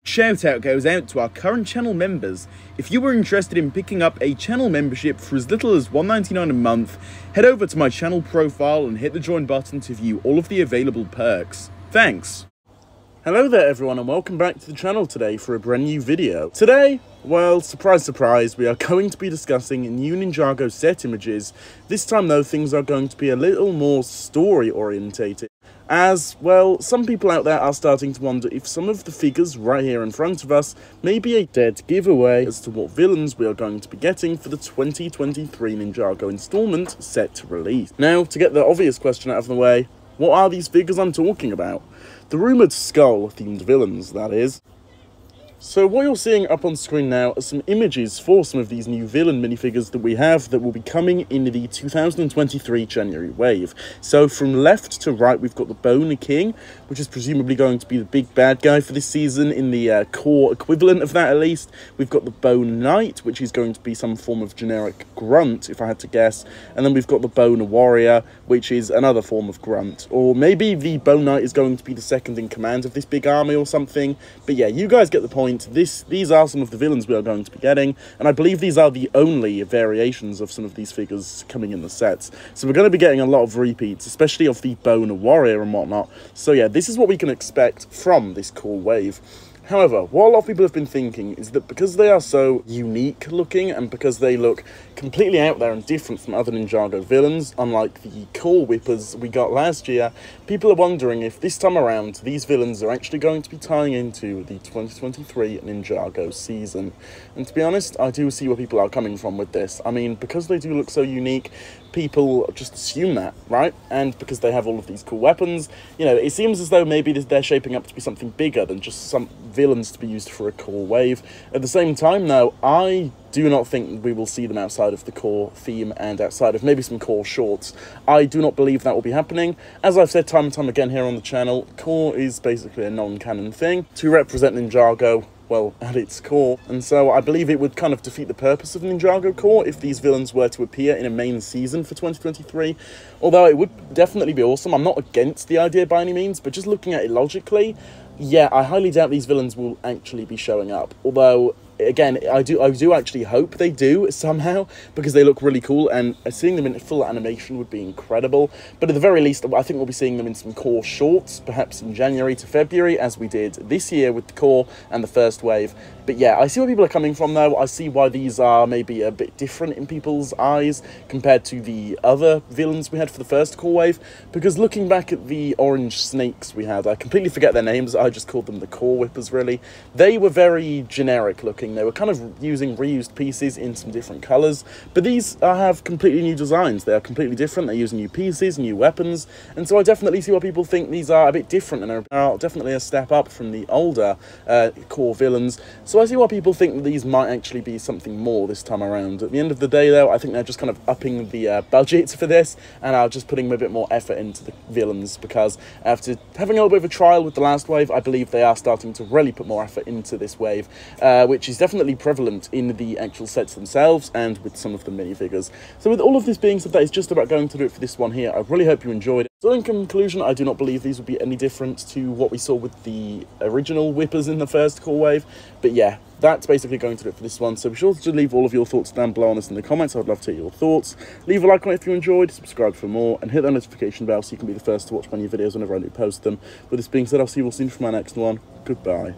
Shout out goes out to our current channel members. If you were interested in picking up a channel membership for as little as $1.99 a month, head over to my channel profile and hit the join button to view all of the available perks. Thanks! Hello there everyone and welcome back to the channel today for a brand new video. Today, well, surprise surprise, we are going to be discussing new Ninjago set images. This time though, things are going to be a little more story orientated. As, well, some people out there are starting to wonder if some of the figures right here in front of us may be a dead giveaway as to what villains we are going to be getting for the 2023 Ninjago installment set to release. Now, to get the obvious question out of the way, what are these figures I'm talking about? The rumoured skull-themed villains, that is. So what you're seeing up on screen now are some images for some of these new villain minifigures that we have that will be coming in the 2023 January wave. So from left to right, we've got the Bone King, which is presumably going to be the big bad guy for this season, in the core equivalent of that at least. We've got the Bone Knight, which is going to be some form of generic grunt, if I had to guess. And then we've got the Bone Warrior, which is another form of grunt. Or maybe the Bone Knight is going to be the second in command of this big army or something. But yeah, you guys get the point. These are some of the villains we are going to be getting, and I believe these are the only variations of some of these figures coming in the sets. So we're going to be getting a lot of repeats, especially of the Bone Warrior and whatnot. So yeah, this is what we can expect from this core wave. However, what a lot of people have been thinking is that because they are so unique looking and because they look completely out there and different from other Ninjago villains, unlike the core whippers we got last year, people are wondering if this time around these villains are actually going to be tying into the 2023 Ninjago season. And to be honest, I do see where people are coming from with this. I mean, because they do look so unique, people just assume that, right? And because they have all of these cool weapons, you know, it seems as though maybe they're shaping up to be something bigger than just some villains to be used for a core wave. At the same time, though, I do not think we will see them outside of the core theme and outside of maybe some core shorts. I do not believe that will be happening. As I've said time and time again here on the channel, core is basically a non-canon thing to represent Ninjago, well, at its core, and so I believe it would kind of defeat the purpose of Ninjago Core if these villains were to appear in a main season for 2023, although it would definitely be awesome. I'm not against the idea by any means, but just looking at it logically, yeah, I highly doubt these villains will actually be showing up, although again, I do actually hope they do somehow, because they look really cool, and seeing them in full animation would be incredible. But at the very least, I think we'll be seeing them in some core shorts, perhaps in January to February, as we did this year with the core and the first wave. But yeah, I see where people are coming from though. I see why these are maybe a bit different in people's eyes compared to the other villains we had for the first core wave, because looking back at the orange snakes we had, I completely forget their names, I just called them the core whippers really. They were very generic looking. They were kind of using reused pieces in some different colours, but these have completely new designs. They are completely different. They're using new pieces, new weapons, and so I definitely see why people think these are a bit different and are definitely a step up from the older core villains. So I see why people think that these might actually be something more this time around. At the end of the day though, I think they're just kind of upping the budget for this and are just putting a bit more effort into the villains, because after having a little bit of a trial with the last wave, I believe they are starting to really put more effort into this wave, which is definitely prevalent in the actual sets themselves and with some of the minifigures. So with all of this being said, that is just about going to do it for this one here. I really hope you enjoyed it. So in conclusion, I do not believe these would be any different to what we saw with the original whippers in the first core wave, but yeah, that's basically going to do it for this one. So be sure to leave all of your thoughts down below on this in the comments. I would love to hear your thoughts. Leave a like on it if you enjoyed, subscribe for more, and hit that notification bell so you can be the first to watch my new videos whenever I do post them. With this being said, I'll see you all soon for my next one. Goodbye.